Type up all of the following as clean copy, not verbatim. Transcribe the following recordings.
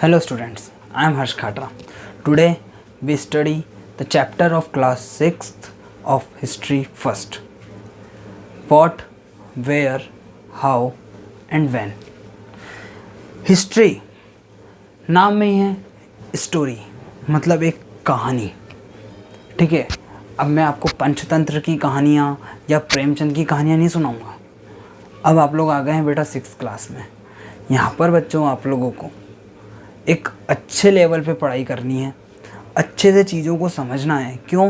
Hello students, I am Harsh Khatra. Today we study the chapter of class 6th of history first. What, where, how and when. History नाम में ही है story, मतलब एक कहानी. ठीक है, अब मैं आपको पंचतंत्र की कहानियाँ या प्रेमचंद की कहानियाँ नहीं सुनाऊंगा. अब आप लोग आ गए हैं बेटा 6th क्लास में. यहाँ पर बच्चों आप लोगों को एक अच्छे लेवल पे पढ़ाई करनी है, अच्छे से चीज़ों को समझना है. क्यों?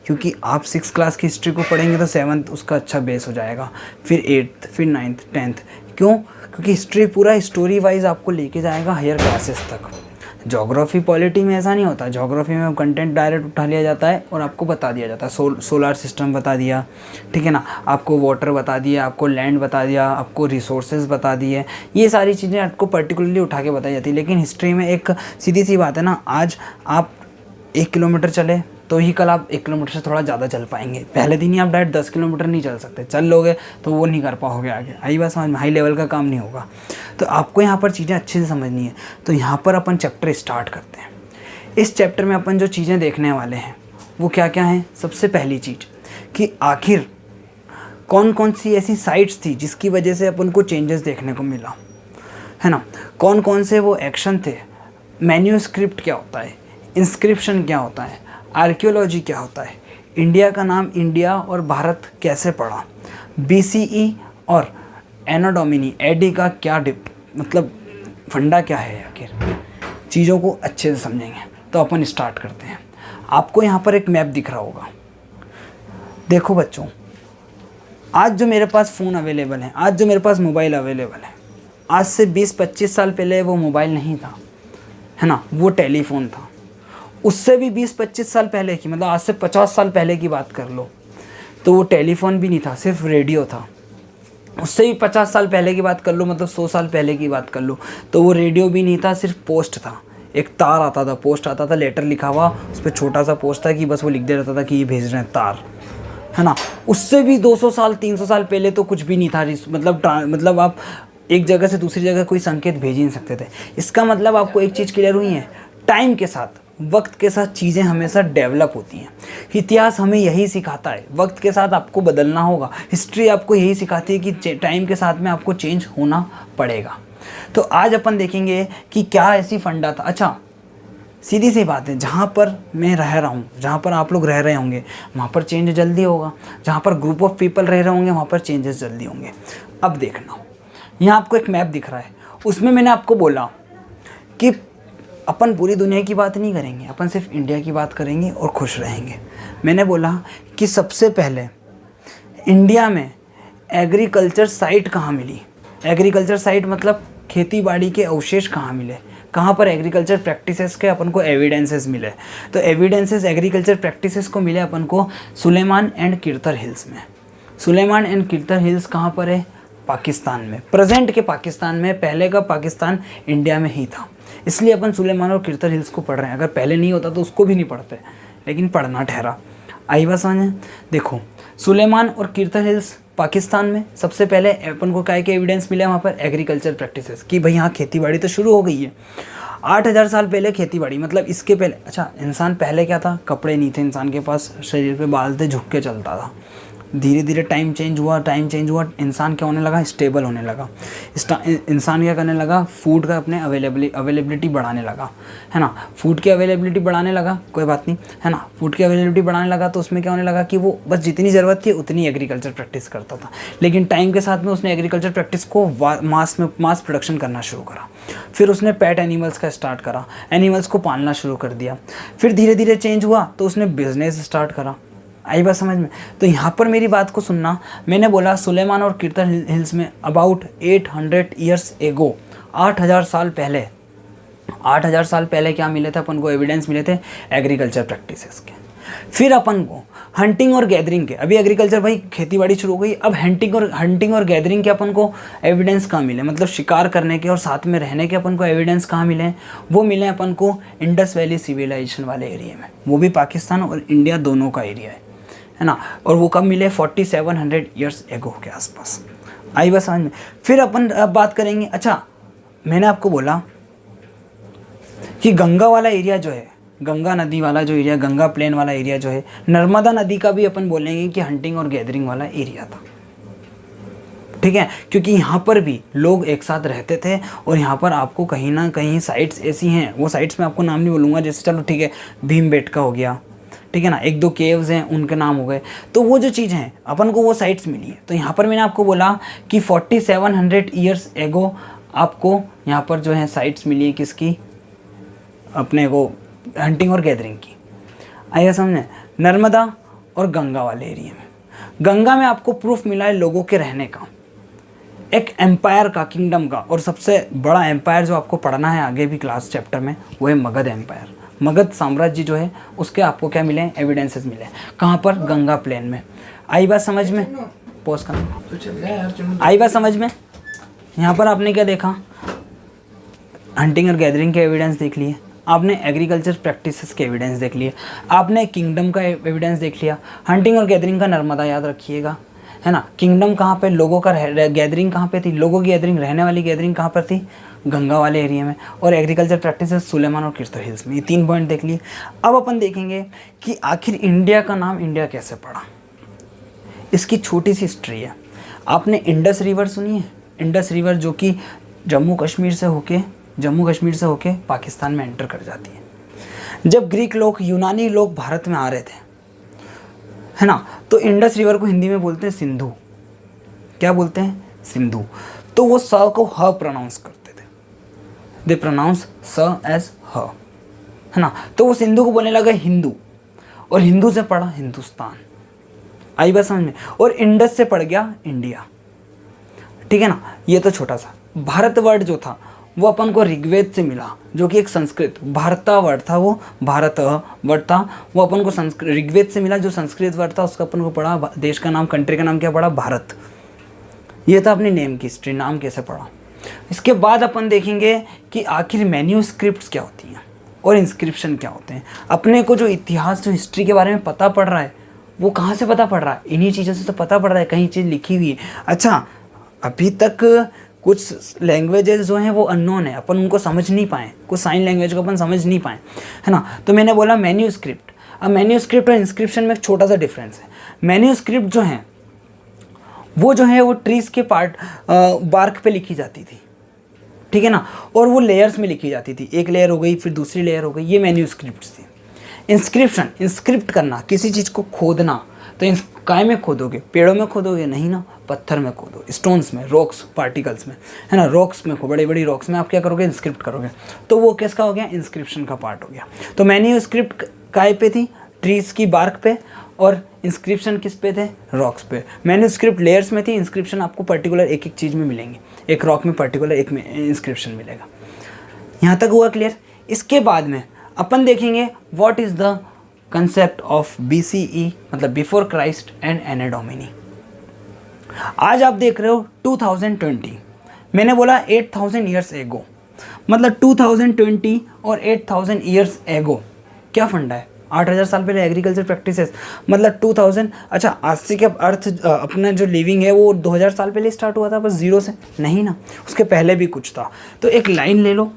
क्योंकि आप 6th क्लास की हिस्ट्री को पढ़ेंगे तो 7th उसका अच्छा बेस हो जाएगा, फिर 8th, फिर 9th, 10th. क्यों? क्योंकि हिस्ट्री पूरा स्टोरी वाइज आपको लेके जाएगा हायर क्लासेस तक. ज्योग्राफी पॉलिटी में ऐसा नहीं होता. ज्योग्राफी में कंटेंट डायरेक्ट उठा लिया जाता है और आपको बता दिया जाता है. सोलर सिस्टम बता दिया, ठीक है ना, आपको वाटर बता दिया, आपको लैंड बता दिया, आपको रिसोर्सेज बता दिए. ये सारी चीज़ें आपको पर्टिकुलरली उठा के बताई जाती है. लेकिन हिस्ट्री में एक सीधी सी बात है ना, आज आप 1 किलोमीटर चले तो ही कल आप 1 किलोमीटर से थोड़ा ज़्यादा चल पाएंगे. पहले दिन ही आप डायरेक्ट 10 किलोमीटर नहीं चल सकते. चल लोगे तो वो नहीं कर पाओगे आगे. आई बात समझ में? हाई लेवल का काम नहीं होगा. तो आपको यहाँ पर चीज़ें अच्छे से समझनी है. तो यहाँ पर अपन चैप्टर स्टार्ट करते हैं. इस चैप्टर में अपन जो चीज़ें देखने वाले हैं वो क्या क्या हैं. सबसे पहली चीज़ कि आखिर कौन कौन सी ऐसी साइट्स थी जिसकी वजह से अपन को चेंजेस देखने को मिला, है ना. कौन कौन से वो एक्शन थे. मैन्यूस्क्रिप्ट क्या होता है, इंस्क्रिप्शन क्या होता है, आर्कियोलॉजी क्या होता है, इंडिया का नाम इंडिया और भारत कैसे पड़ा, BCE और एनो डोमिनी एडी का क्या मतलब फंडा क्या है. आखिर चीज़ों को अच्छे से समझेंगे. तो अपन स्टार्ट करते हैं. आपको यहाँ पर एक मैप दिख रहा होगा. देखो बच्चों, आज जो मेरे पास फ़ोन अवेलेबल है, आज जो मेरे पास मोबाइल अवेलेबल है, आज से 20-25 साल पहले वो मोबाइल नहीं था, है ना, वो टेलीफोन था. उससे भी 20-25 साल पहले की, मतलब आज से 50 साल पहले की बात कर लो तो वो टेलीफोन भी नहीं था, सिर्फ रेडियो था. उससे भी 50 साल पहले की बात कर लो, मतलब 100 साल पहले की बात कर लो तो वो रेडियो भी नहीं था, सिर्फ पोस्ट था. एक तार आता था, पोस्ट आता था, लेटर लिखा हुआ, उस पर छोटा सा पोस्ट था कि बस वो लिख दे रहता था कि ये भेज रहे हैं तार, है ना. उससे भी 200 साल 300 साल पहले तो कुछ भी नहीं था. मतलब आप एक जगह से दूसरी जगह कोई संकेत भेज ही नहीं सकते थे. इसका मतलब आपको एक चीज़ क्लियर हुई है, टाइम के साथ, वक्त के साथ चीज़ें हमेशा डेवलप होती हैं. इतिहास हमें यही सिखाता है, वक्त के साथ आपको बदलना होगा. हिस्ट्री आपको यही सिखाती है कि टाइम के साथ में आपको चेंज होना पड़ेगा. तो आज अपन देखेंगे कि क्या ऐसी फंडा था. अच्छा, सीधी सी बात है, जहाँ पर मैं रह रहा हूँ, जहाँ पर आप लोग रह रहे होंगे, वहाँ पर चेंज जल्दी होगा. जहाँ पर ग्रुप ऑफ पीपल रह रहे होंगे वहाँ पर चेंजेस जल्दी होंगे. अब देखना, यहाँ आपको एक मैप दिख रहा है. उसमें मैंने आपको बोला कि अपन पूरी दुनिया की बात नहीं करेंगे, अपन सिर्फ इंडिया की बात करेंगे और खुश रहेंगे. मैंने बोला कि सबसे पहले इंडिया में एग्रीकल्चर साइट कहाँ मिली. एग्रीकल्चर साइट मतलब खेती बाड़ी के अवशेष कहाँ मिले, कहाँ पर एग्रीकल्चर प्रैक्टिसेस के अपन को एविडेंसेस मिले. तो एविडेंसेस एग्रीकल्चर प्रैक्टिसेस को मिले अपन को सुलेमान एंड किरतर हिल्स में. सुलेमान एंड किरतर हिल्स कहाँ पर है? पाकिस्तान में, प्रेजेंट के पाकिस्तान में. पहले का पाकिस्तान इंडिया में ही था, इसलिए अपन सुलेमान और किरतर हिल्स को पढ़ रहे हैं. अगर पहले नहीं होता तो उसको भी नहीं पढ़ते, लेकिन पढ़ना ठहरा. आई बात समझ में? देखो, सुलेमान और किरतर हिल्स पाकिस्तान में. सबसे पहले अपन को क्या के एविडेंस मिला वहाँ पर? एग्रीकल्चर प्रैक्टिसेस कि भाई यहाँ खेती बाड़ी तो शुरू हो गई है. 8000 साल पहले खेती बाड़ी, मतलब इसके पहले. अच्छा, इंसान पहले क्या था? कपड़े नहीं थे इंसान के पास, शरीर पे बाल थे, झुक के चलता था. धीरे धीरे टाइम चेंज हुआ, इंसान क्या होने लगा? स्टेबल होने लगा. इंसान क्या करने लगा? फूड का अपने अवेलेबिलिटी बढ़ाने लगा, है ना. फूड की अवेलेबिलिटी बढ़ाने लगा, कोई बात नहीं, है ना. फूड की अवेलेबिलिटी बढ़ाने लगा तो उसमें क्या होने लगा कि वो बस जितनी ज़रूरत थी उतनी एग्रीकल्चर प्रैक्टिस करता था. लेकिन टाइम के साथ में उसने एग्रीकल्चर प्रैक्टिस को मास प्रोडक्शन करना शुरू करा. फिर उसने पेट एनिमल्स का स्टार्ट करा, एनिमल्स को पालना शुरू कर दिया. फिर धीरे धीरे चेंज हुआ तो उसने बिजनेस स्टार्ट करा. आई बात समझ में? तो यहाँ पर मेरी बात को सुनना. मैंने बोला सुलेमान और किरतर हिल्स में अबाउट 800 ईयर्स एगो, 8000 साल पहले, 8000 साल पहले क्या मिले थे अपन को? एविडेंस मिले थे एग्रीकल्चर प्रैक्टिसेस के. फिर अपन को हंटिंग और गैदरिंग के, अभी एग्रीकल्चर भाई खेती बाड़ी शुरू हो गई, अब हंटिंग और गैदरिंग के अपन को एविडेंस कहाँ मिले, मतलब शिकार करने के और साथ में रहने के अपन को एविडेंस कहाँ मिले? वो मिले अपन को इंडस वैली सिविलाइजेशन वाले एरिया में. वो भी पाकिस्तान और इंडिया दोनों का एरिया है ना. और वो कब मिले? 4700 ईयर्स एगो के आसपास. आई बात समझ में? फिर अपन अब बात करेंगे. अच्छा, मैंने आपको बोला कि गंगा वाला एरिया जो है, गंगा नदी वाला जो एरिया, गंगा प्लेन वाला एरिया जो है, नर्मदा नदी का भी अपन बोलेंगे कि हंटिंग और गैदरिंग वाला एरिया था, ठीक है। क्योंकि यहाँ पर भी लोग एक साथ रहते थे और यहाँ पर आपको कहीं ना कहीं साइट्स ऐसी हैं, वो साइट्स में आपको नाम नहीं बोलूँगा, जैसे चलो ठीक है भीमबेटका हो गया, ठीक है ना, एक दो केव्स हैं उनके नाम हो गए, तो वो जो चीज़ें हैं अपन को वो साइट्स मिली है। तो यहाँ पर मैंने आपको बोला कि 4700 ईयर्स एगो आपको यहाँ पर जो है साइट्स मिली है किसकी, अपने को हंटिंग और गैदरिंग की। आइए समझे, नर्मदा और गंगा वाले एरिया में, गंगा में आपको प्रूफ मिला है लोगों के रहने का, एक एम्पायर का, किंगडम का, और सबसे बड़ा एम्पायर जो आपको पढ़ना है आगे भी क्लास चैप्टर में वो है मगध एम्पायर। मगध साम्राज्य जो है उसके आपको क्या मिले, एविडेंसेस मिले। कहाँ पर, गंगा प्लेन में। आई बात समझ में, पॉज करना, आई बात समझ में। यहाँ पर आपने क्या देखा, हंटिंग और गैदरिंग के एविडेंस देख लिए, आपने एग्रीकल्चर प्रैक्टिसेस के एविडेंस देख लिए, आपने किंगडम का एविडेंस देख लिया। हंटिंग और गैदरिंग का नर्मदा याद रखिएगा, है ना। किंगडम कहाँ पे, लोगों का गैदरिंग कहाँ पे थी, लोगों की गैदरिंग, रहने वाली गैदरिंग कहाँ पर थी, गंगा वाले एरिया में। और एग्रीकल्चर प्रैक्टिसेस सुलेमान और किर्तो हिल्स में। ये 3 पॉइंट देख लिए। अब अपन देखेंगे कि आखिर इंडिया का नाम इंडिया कैसे पड़ा। इसकी छोटी सी हिस्ट्री है। आपने इंडस रिवर सुनी है, इंडस रिवर जो कि जम्मू कश्मीर से होके पाकिस्तान में एंटर कर जाती है। जब ग्रीक लोग, यूनानी लोग भारत में आ रहे थे, है ना, तो इंडस रिवर को हिंदी में बोलते हैं सिंधु। क्या बोलते हैं, सिंधु। तो वो स को ह प्रोनाउंस करते थे, दे प्रोनाउंस स एज ह, है ना। तो वो सिंधु को बोलने लगा हिंदू, और हिंदू से पढ़ा हिंदुस्तान। आई बात समझ में। और इंडस से पड़ गया इंडिया, ठीक है ना। ये तो छोटा सा। भारत वर्ड जो था वो अपन को ऋग्वेद से मिला, जो कि एक संस्कृत भारता वर्ड था, वो भारत वर्ड था, वो अपन को संस्कृत ऋग्वेद से मिला, जो संस्कृत वर्ड था उसका अपन को पढ़ा, देश का नाम, कंट्री का नाम क्या पढ़ा, भारत। ये था अपनी नेम की हिस्ट्री, नाम कैसे पढ़ा। इसके बाद अपन देखेंगे कि आखिर मैन्यूस्क्रिप्ट्स क्या होती हैं और इंस्क्रिप्शन क्या होते हैं। अपने को जो इतिहास, जो हिस्ट्री के बारे में पता पड़ रहा है वो कहाँ से पता पड़ रहा है, इन्हीं चीज़ों से तो पता पड़ रहा है, कहीं चीज़ लिखी हुई है। अच्छा, अभी तक कुछ लैंग्वेजेस जो हैं वो अननोन है, अपन उनको समझ नहीं पाए, कुछ साइन लैंग्वेज को अपन समझ नहीं पाए, है ना। तो मैंने बोला मैन्यूस्क्रिप्ट। अब मैन्यूस्क्रिप्ट और इंस्क्रिप्शन में एक छोटा सा डिफरेंस है। मैन्यूस्क्रिप्ट जो है वो ट्रीज के बार्क पे लिखी जाती थी, ठीक है ना, और वो लेयर्स में लिखी जाती थी, एक लेयर हो गई फिर दूसरी लेयर हो गई, ये मैन्यूस्क्रिप्ट थी। इंस्क्रिप्शन, इंस्क्रिप्ट करना, किसी चीज़ को खोदना, तो काय में खोदोगे, पेड़ों में खोदोगे नहीं ना, पत्थर में खोदो, स्टोन्स में, रॉक्स, पार्टिकल्स में, है ना, रॉक्स में, बड़ी बड़ी रॉक्स में आप क्या करोगे, इंस्क्रिप्ट करोगे। तो वो किसका हो गया, इंस्क्रिप्शन का पार्ट हो गया। तो मैन्यूस्क्रिप्ट काय पे थी, ट्रीज की बार्क पे, और इंस्क्रिप्शन किस पे थे, रॉक्स पे। मैन्यूस्क्रिप्ट लेयर्स में थी, इंस्क्रिप्शन आपको पर्टिकुलर एक एक चीज़ में मिलेंगे, एक रॉक में पर्टिकुलर एक में इंस्क्रिप्शन मिलेगा। यहाँ तक हुआ क्लियर। इसके बाद में अपन देखेंगे what is the concept of BCE, मतलब बिफोर क्राइस्ट एंड एने डोमिनी। आज आप देख रहे हो 2020, मैंने बोला 8000 ईयर्स एगो, मतलब 2020 और 8000 ईयर्स एगो क्या फंडा है, 8000 साल पहले एग्रीकल्चर प्रैक्टिसेस, मतलब 2000। अच्छा, आज से क्या अर्थ अपना जो लिविंग है वो 2000 साल पहले स्टार्ट हुआ था बस जीरो से, नहीं ना, उसके पहले भी कुछ था। तो एक लाइन ले लो,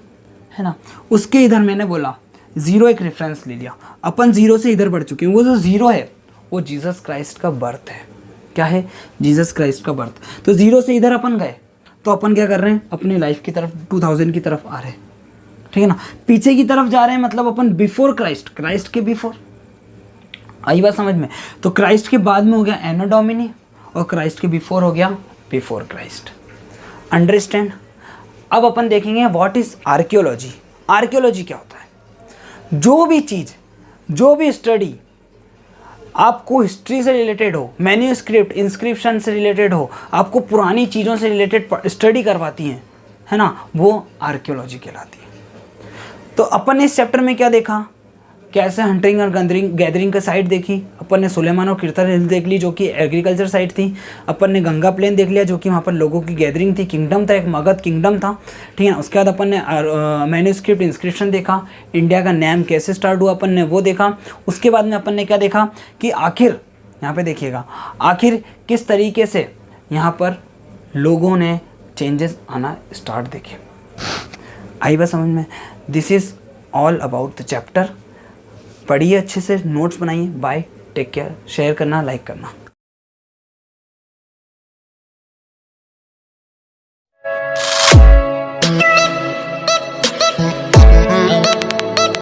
है ना, उसके इधर मैंने बोला ज़ीरो, एक रेफरेंस ले लिया, अपन ज़ीरो से इधर बढ़ चुके हैं। वो जो ज़ीरो है वो जीसस क्राइस्ट का बर्थ है। क्या है, जीसस क्राइस्ट का बर्थ। तो ज़ीरो से इधर अपन गए, तो अपन क्या कर रहे हैं, अपने लाइफ की तरफ 2000 की तरफ आ रहे हैं, ठीक है ना, पीछे की तरफ जा रहे हैं, मतलब अपन बिफोर क्राइस्ट, क्राइस्ट के बिफोर। आई बात समझ में। तो क्राइस्ट के बाद में हो गया एनो डोमिनी, और क्राइस्ट के बिफोर हो गया बिफोर क्राइस्ट। अंडरस्टैंड। अब अपन देखेंगे व्हाट इज आर्कियोलॉजी। आर्कियोलॉजी क्या होता है, जो भी चीज़, जो भी स्टडी आपको हिस्ट्री से रिलेटेड हो, मैन्यूस्क्रिप्ट, इंस्क्रिप्शन से रिलेटेड हो, आपको पुरानी चीज़ों से रिलेटेड स्टडी करवाती हैं, है ना, वो आर्कियोलॉजी कहलाती है। तो अपन ने इस चैप्टर में क्या देखा, कैसे हंटिंग और गैदरिंग का साइट देखी, अपन ने सुलेमान और किर्तर हिल देख ली जो कि एग्रीकल्चर साइट थी, अपन ने गंगा प्लेन देख लिया जो कि वहाँ पर लोगों की गैदरिंग थी, किंगडम था, एक मगध किंगडम था, ठीक है ना। उसके बाद अपन ने मैन्यूस्क्रिप्ट, इंस्क्रिप्शन देखा, इंडिया का नेम कैसे स्टार्ट हुआ अपन ने वो देखा। उसके बाद में अपन ने क्या देखा कि आखिर, यहाँ पे देखिएगा, आखिर किस तरीके से यहाँ पर लोगों ने चेंजेस आना स्टार्ट देखे। आई बात समझ में। This is all about the chapter. पढ़िए अच्छे से, नोट्स बनाइए। Bye, take care. शेयर करना, लाइक करना।